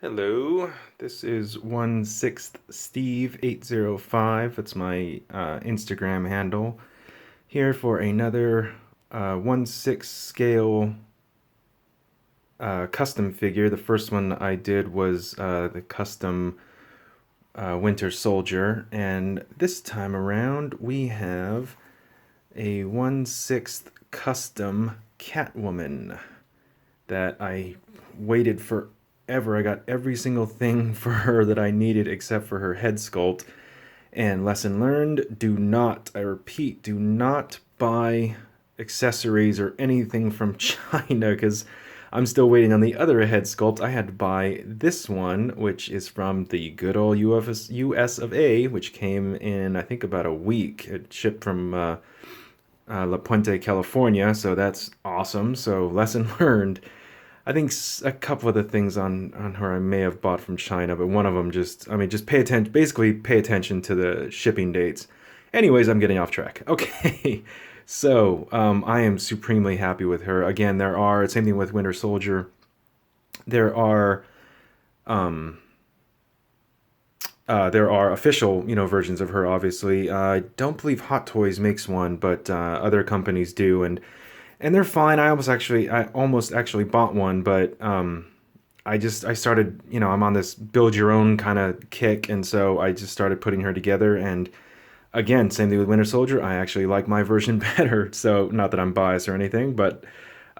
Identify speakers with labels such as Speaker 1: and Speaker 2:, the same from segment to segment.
Speaker 1: Hello, this is 1/6 Steve 805. That's my Instagram handle. Here for another 1/6 scale custom figure. The first one I did was the custom Winter Soldier, and this time around we have a 1/6 custom Catwoman that I waited forever. I got every single thing for her that I needed except for her head sculpt. And lesson learned, do not, I repeat, do not buy accessories or anything from China because I'm still waiting on the other head sculpt. I had to buy this one, which is from the good old US of A, which came in, I think, about a week. It shipped from La Puente, California, so that's awesome. So lesson learned. I think a couple of the things on her I may have bought from China, but one of them just pay attention. Basically, pay attention to the shipping dates. Anyways, I'm getting off track. Okay, so I am supremely happy with her. Again, same thing with Winter Soldier. There are there are official, versions of her. Obviously, I don't believe Hot Toys makes one, but other companies do, and they're fine. I almost actually bought one, but I started, I'm on this build your own kind of kick, and so I just started putting her together. And again, same thing with Winter Soldier. I actually like my version better. So not that I'm biased or anything, but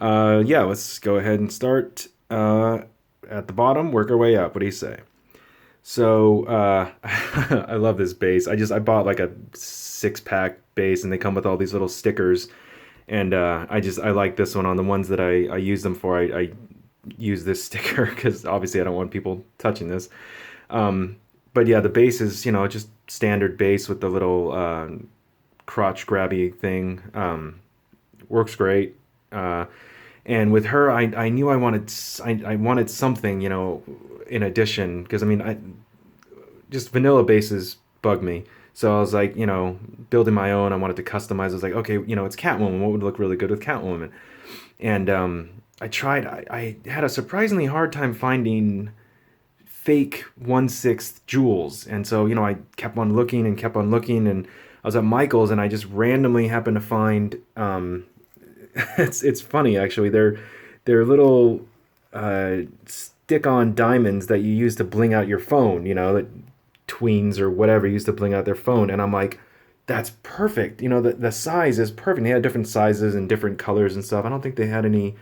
Speaker 1: yeah, let's go ahead and start at the bottom, work our way up. What do you say? So I love this base. I bought like a 6 pack base, and they come with all these little stickers. And I like this one. On the ones that I use them for, I use this sticker because obviously I don't want people touching this. But yeah, the base is, just standard base with the little crotch grabby thing. Works great. And with her, I knew I wanted something, in addition, because I mean, just vanilla bases bug me. So I was like, building my own. I wanted to customize. I was like, okay, it's Catwoman. What would look really good with Catwoman? And I tried. I had a surprisingly hard time finding fake 1/6 jewels, and so I kept on looking and kept on looking, and I was at Michael's, and I just randomly happened to find. It's funny actually. They're little stick-on diamonds that you use to bling out your phone. That tweens or whatever use to bling out their phone, and I'm like, that's perfect. The size is perfect. They had different sizes and different colors and stuff. I don't think they had any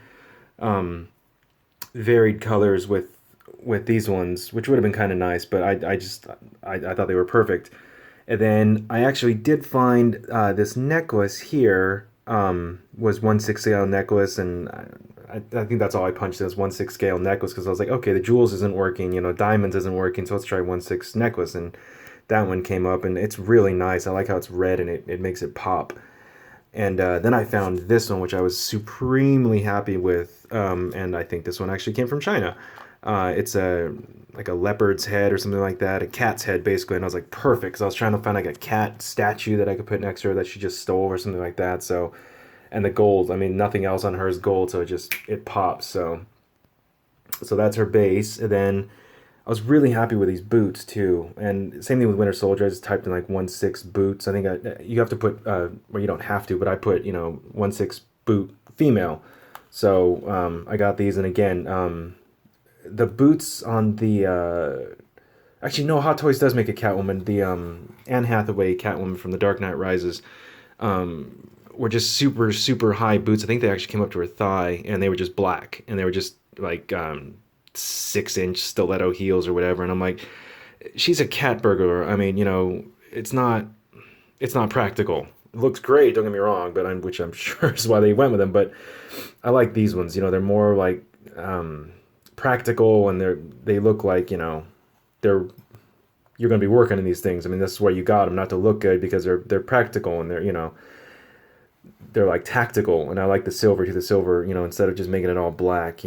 Speaker 1: varied colors with these ones, which would have been kind of nice, but I thought they were perfect. And then I actually did find this necklace here, was 1/6 scale necklace, and I think that's all I punched in, as 1/6 scale necklace, because I was like, okay, the jewels isn't working, diamonds isn't working, so let's try 1/6 necklace, and that one came up, and it's really nice. I like how it's red, and it makes it pop. And then I found this one, which I was supremely happy with, and I think this one actually came from China. It's like a leopard's head or something like that, a cat's head basically, and I was like, perfect, because I was trying to find like a cat statue that I could put next to her that she just stole or something like that. So, and the gold, I mean, nothing else on her is gold, so it pops. So that's her base. And then I was really happy with these boots too. And same thing with Winter Soldier. I just typed in like 1/6 boots. I think you have to put, well, you don't have to, but I put 1/6 boot female. So I got these, and again, the boots on the actually, no, Hot Toys does make a Catwoman. The Anne Hathaway Catwoman from The Dark Knight Rises were just super super high boots. I think they actually came up to her thigh, and they were just black, and they were just like 6-inch stiletto heels or whatever. And I'm like, she's a cat burglar. I mean, it's not practical. It looks great, don't get me wrong, but which I'm sure is why they went with them. But I like these ones. They're more like practical, and they look like they're you're going to be working in these things. I mean, this is where you got them, not to look good, because they're practical, and they're like tactical. And I like the silver to the silver, instead of just making it all black.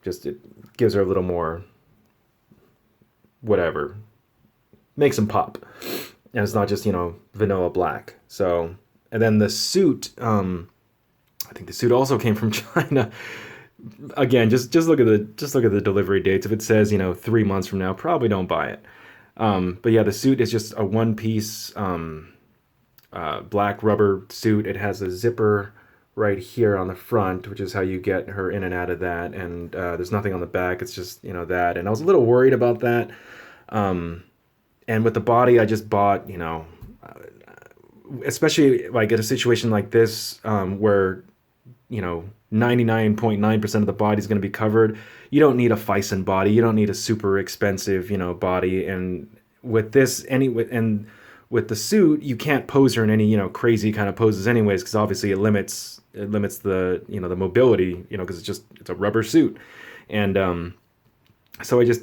Speaker 1: Just it gives her a little more whatever, makes them pop, and it's not just vanilla black. So, and then the suit, I think the suit also came from China. Again, just look at the delivery dates. If it says 3 months from now, probably don't buy it. But yeah, the suit is just a one piece black rubber suit. It has a zipper right here on the front, which is how you get her in and out of that. And there's nothing on the back. It's just that. And I was a little worried about that. Um, and with the body, I just bought especially like in a situation like this where 99.9% of the body is going to be covered. You don't need a Fison body. You don't need a super expensive, body. And with this, and with the suit, you can't pose her in any, crazy kind of poses anyways, because obviously it limits the, the mobility, because it's a rubber suit. And so I just,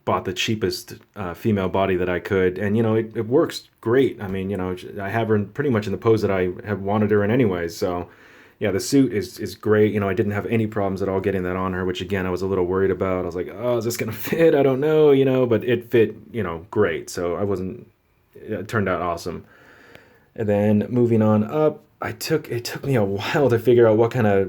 Speaker 1: bought the cheapest female body that I could, and it works great. I mean, I have her pretty much in the pose that I have wanted her in anyways. So yeah, the suit is great. I didn't have any problems at all getting that on her, which again I was a little worried about. I was like, oh, is this gonna fit? I don't know, but it fit, great. So I wasn't. It turned out awesome. And then moving on up, it took me a while to figure out what kind of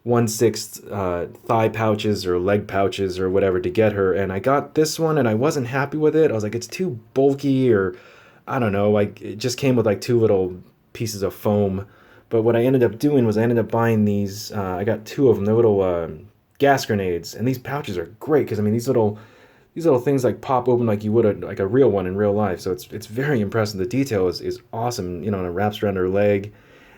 Speaker 1: 1/6 thigh pouches or leg pouches or whatever to get her, and I got this one and I wasn't happy with it. I was like, it's too bulky, or I don't know, like it just came with like two little pieces of foam. But what I ended up doing was I ended up buying these. I got two of them. They're little gas grenades, and these pouches are great because I mean these little things like pop open like you would like a real one in real life. So it's very impressive. The detail is awesome. And it wraps around her leg,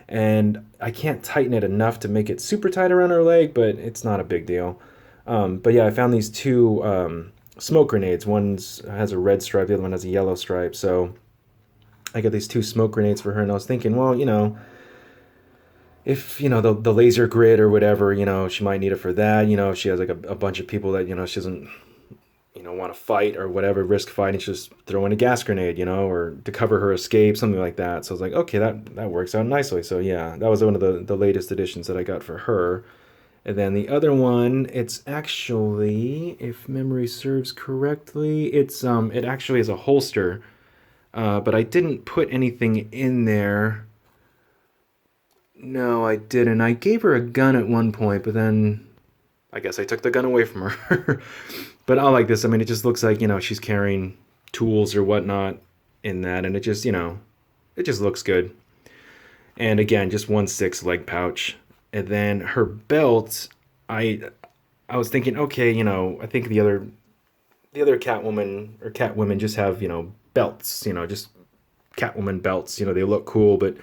Speaker 1: and I can't tighten it enough to make it super tight around her leg, but it's not a big deal. But yeah, I found these two smoke grenades. One has a red stripe, the other one has a yellow stripe. So I got these two smoke grenades for her, and I was thinking, well, if the laser grid or whatever, she might need it for that. If she has like a bunch of people that she doesn't want to fight or whatever, risk fighting, just throw in a gas grenade, or to cover her escape, something like that. So I was like, okay, that works out nicely. So yeah, that was one of the latest additions that I got for her. And then the other one, it's actually, if memory serves correctly, it actually is a holster, but I didn't put anything in there. No, I didn't. I gave her a gun at one point, but then I guess I took the gun away from her. But I like this. I mean, it just looks like, she's carrying tools or whatnot in that, and it just looks good. And again, just 1/6 leg pouch. And then her belt, I I was thinking, okay, I think the other Catwoman or Catwomen just have, belts, just Catwoman belts, they look cool, but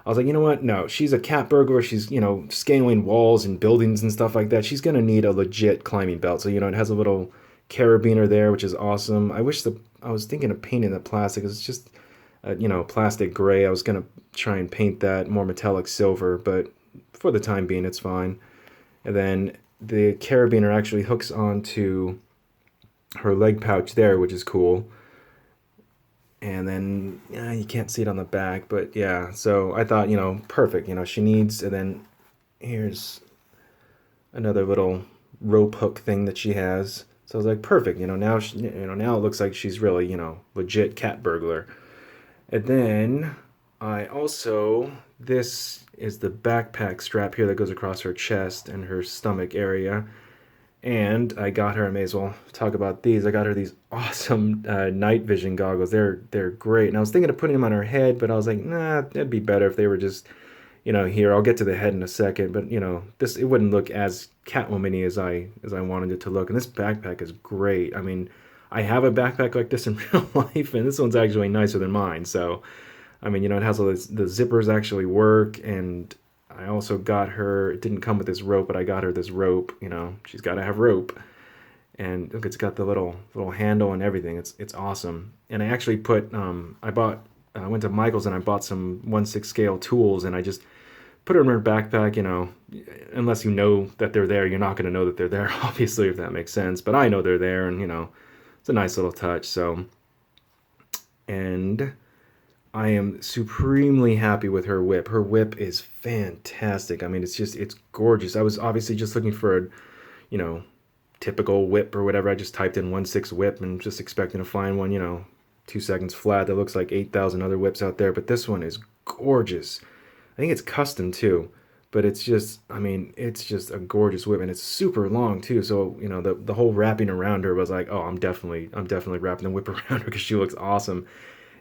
Speaker 1: I was like, you know what? No, she's a cat burglar. She's, scaling walls and buildings and stuff like that. She's going to need a legit climbing belt. So, it has a little carabiner there, which is awesome. I was thinking of painting the plastic. It's just, plastic gray. I was going to try and paint that more metallic silver, but for the time being, it's fine. And then the carabiner actually hooks onto her leg pouch there, which is cool. And then yeah, you can't see it on the back, but yeah. So I thought, perfect. She needs, and then here's another little rope hook thing that she has. So I was like, perfect. Now now it looks like she's really, legit cat burglar. And then I also, this is the backpack strap here that goes across her chest and her stomach area. And I got her, I may as well talk about these. I got her these awesome night vision goggles. They're great. And I was thinking of putting them on her head, but I was like, nah, it'd be better if they were just, here. I'll get to the head in a second, but this, it wouldn't look as Catwoman-y as I wanted it to look. And this backpack is great. I mean, I have a backpack like this in real life, and this one's actually nicer than mine. So, I mean, it has all this, the zippers actually work, and I also got her, it didn't come with this rope, but I got her this rope, she's got to have rope. And look, it's got the little handle and everything. It's awesome. And I actually I went to Michael's and I bought some 1/6 scale tools, and I just put them in her backpack, unless you know that they're there, you're not going to know that they're there, obviously, if that makes sense. But I know they're there, and, it's a nice little touch. So, and I am supremely happy with her whip. Her whip is fantastic. I mean, it's gorgeous. I was obviously just looking for a, you know, typical whip or whatever. I just typed in 1/6 whip and just expecting to find one, 2 seconds flat that looks like 8,000 other whips out there. But this one is gorgeous. I think it's custom too. but it's just, I mean, it's just a gorgeous whip, and it's super long too. So the whole wrapping around her was like, oh, I'm definitely wrapping the whip around her because she looks awesome.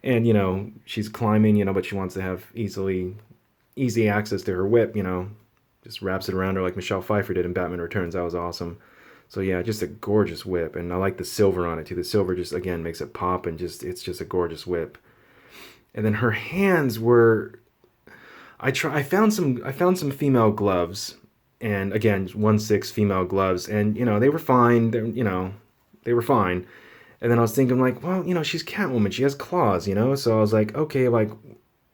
Speaker 1: And she's climbing, but she wants to have easy access to her whip. Just wraps it around her like Michelle Pfeiffer did in Batman Returns. That was awesome. So yeah, just a gorgeous whip, and I like the silver on it too. The silver just again makes it pop, and just it's just a gorgeous whip. And then her hands were I found some female gloves, and again 1/6 female gloves, and they were fine. They were fine. And then I was thinking like, well, she's Catwoman. She has claws, So I was like, okay, like,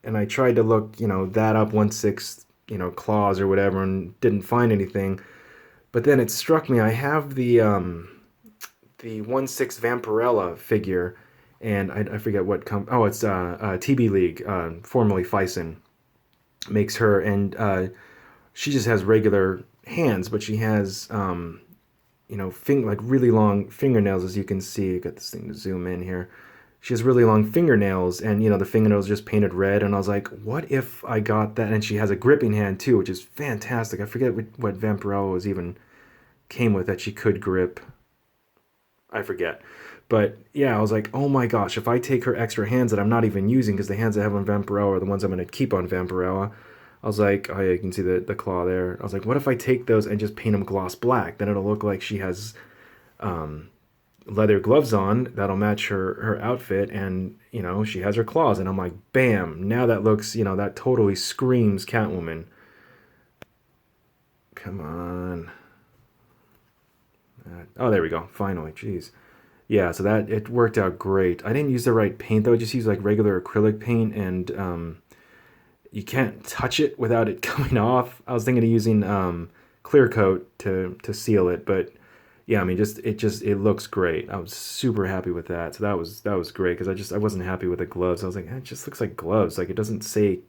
Speaker 1: and I tried to look, that up 1/6, claws or whatever, and didn't find anything. But then it struck me, I have the 1/6 Vampirella figure, and I forget what oh, it's TB League, formerly Fison, makes her, and she just has regular hands, but she has like really long fingernails, as you can see. I got this thing to zoom in here. She has really long fingernails, and the fingernails just painted red. And I was like, what if I got that? And she has a gripping hand too, which is fantastic. I forget what Vampirella was even came with that she could grip. I forget. But yeah, I was like, oh my gosh, if I take her extra hands that I'm not even using, because the hands I have on Vampirella are the ones I'm going to keep on Vampirella. I was like, oh yeah, you can see the claw there. I was like, what if I take those and just paint them gloss black? Then it'll look like she has leather gloves on that'll match her outfit, and she has her claws. And I'm like, bam, now that looks, that totally screams Catwoman. Come on. Oh, there we go. Finally, jeez. Yeah, so that it worked out great. I didn't use the right paint though. I just used like regular acrylic paint, and you can't touch it without it coming off. I was thinking of using clear coat to seal it, but yeah, I mean, it looks great. I was super happy with that. So that was great, because I wasn't happy with the gloves. I was like, it just looks like gloves. Like, it doesn't say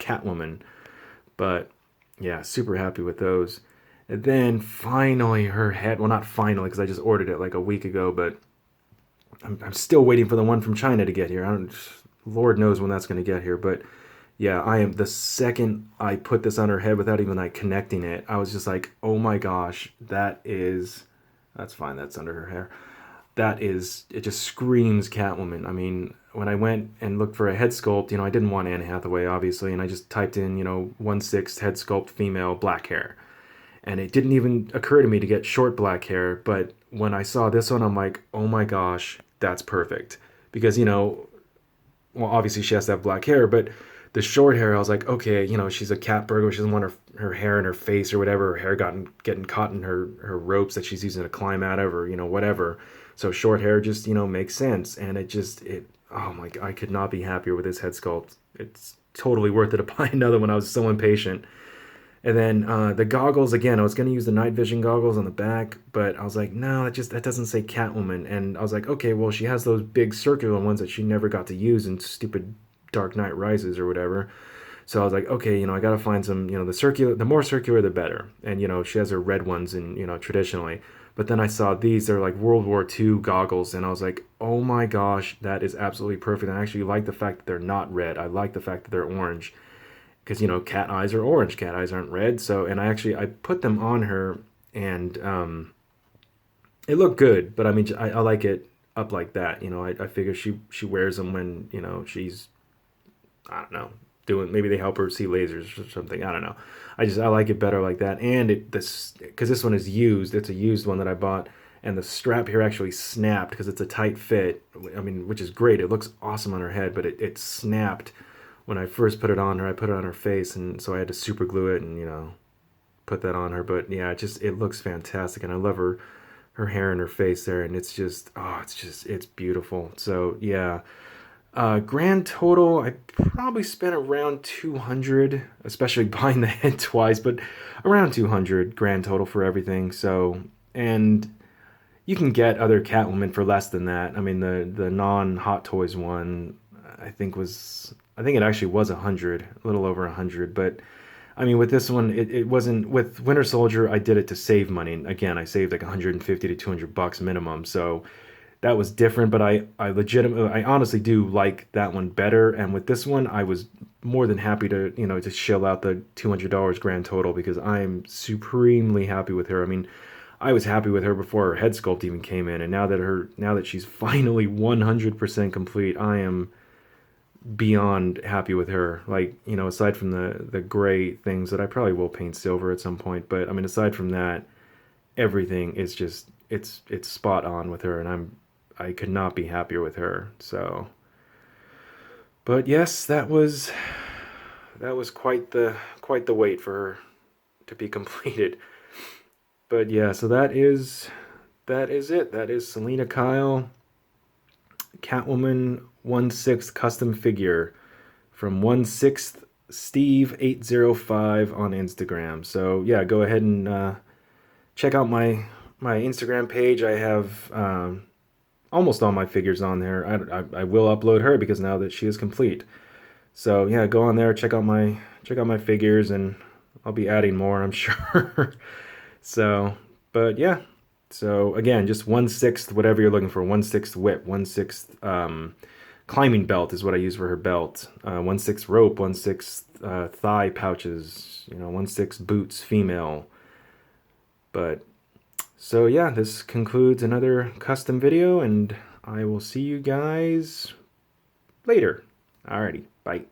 Speaker 1: Catwoman, but yeah, super happy with those. And then finally her head. Well, not finally, because I just ordered it like a week ago, but I'm still waiting for the one from China to get here. I don't, Lord knows when that's going to get here, but yeah, I am. The second I put this on her head without even like connecting it, I was just like, oh my gosh, that's fine. That's under her hair. It just screams Catwoman. I mean, when I went and looked for a head sculpt, I didn't want Anne Hathaway, obviously, and I just typed in, 1/6 head sculpt female black hair. And it didn't even occur to me to get short black hair, but when I saw this one, I'm like, oh my gosh, that's perfect. Because, well, obviously she has to have black hair, but the short hair, I was like, okay, she's a cat burglar. She doesn't want her hair in her face or whatever, her hair getting caught in her ropes that she's using to climb out of, or, whatever. So short hair just, makes sense. And oh my God, I could not be happier with this head sculpt. It's totally worth it to buy another one. I was so impatient. And then the goggles, again, I was going to use the night vision goggles on the back, but I was like, no, that doesn't say Catwoman. And I was like, okay, well, she has those big circular ones that she never got to use in stupid Dark Knight Rises or whatever. So I was like, okay, I got to find some, the more circular, the better. And, she has her red ones, and, traditionally. But then I saw these, they're like World War II goggles, and I was like, oh my gosh, that is absolutely perfect. And I actually like the fact that they're not red. I like the fact that they're orange. Because cat eyes are orange, cat eyes aren't red. So, and I put them on her, and it looked good, but I mean, I like it up like that. I figure she wears them when she's, I don't know, doing, maybe they help her see lasers or something. I don't know. I like it better like that. And because this one is used. It's a used one that I bought, and the strap here actually snapped because it's a tight fit. I mean, which is great. It looks awesome on her head, but it snapped when I first put it on her. I put it on her face, and so I had to super glue it and put that on her. But yeah, it looks fantastic, and I love her hair and her face there, and it's beautiful. So yeah, grand total, I probably spent around 200, especially buying the head twice, but around 200 grand total for everything. So, and you can get other Catwoman for less than that. I mean, the non Hot Toys one, I think it actually was 100, a little over 100. But I mean, with this one, it wasn't. With Winter Soldier, I did it to save money. Again, I saved like 150 to 200 bucks minimum. So that was different. But I honestly do like that one better. And with this one, I was more than happy to, to shell out the $200 grand total because I'm supremely happy with her. I mean, I was happy with her before her head sculpt even came in, and now that she's finally 100% complete, I am beyond happy with her. Like, aside from the gray things that I probably will paint silver at some point, but I mean, aside from that, everything is just it's spot on with her, and I could not be happier with her. So, but yes, that was quite the wait for her to be completed. But yeah, so that is it. That is Selena Kyle, Catwoman 1/6 custom figure from 1/6 Steve805 on Instagram. So yeah, go ahead and check out my Instagram page. I have almost all my figures on there. I will upload her because now that she is complete. So yeah, go on there, check out my figures, and I'll be adding more, I'm sure. So, but yeah. So again, just 1/6 whatever you're looking for. 1/6 whip, 1/6 climbing belt is what I use for her belt. 1/6 rope, 1/6 thigh pouches. 1/6 boots, female. But so yeah, this concludes another custom video, and I will see you guys later. Alrighty, bye.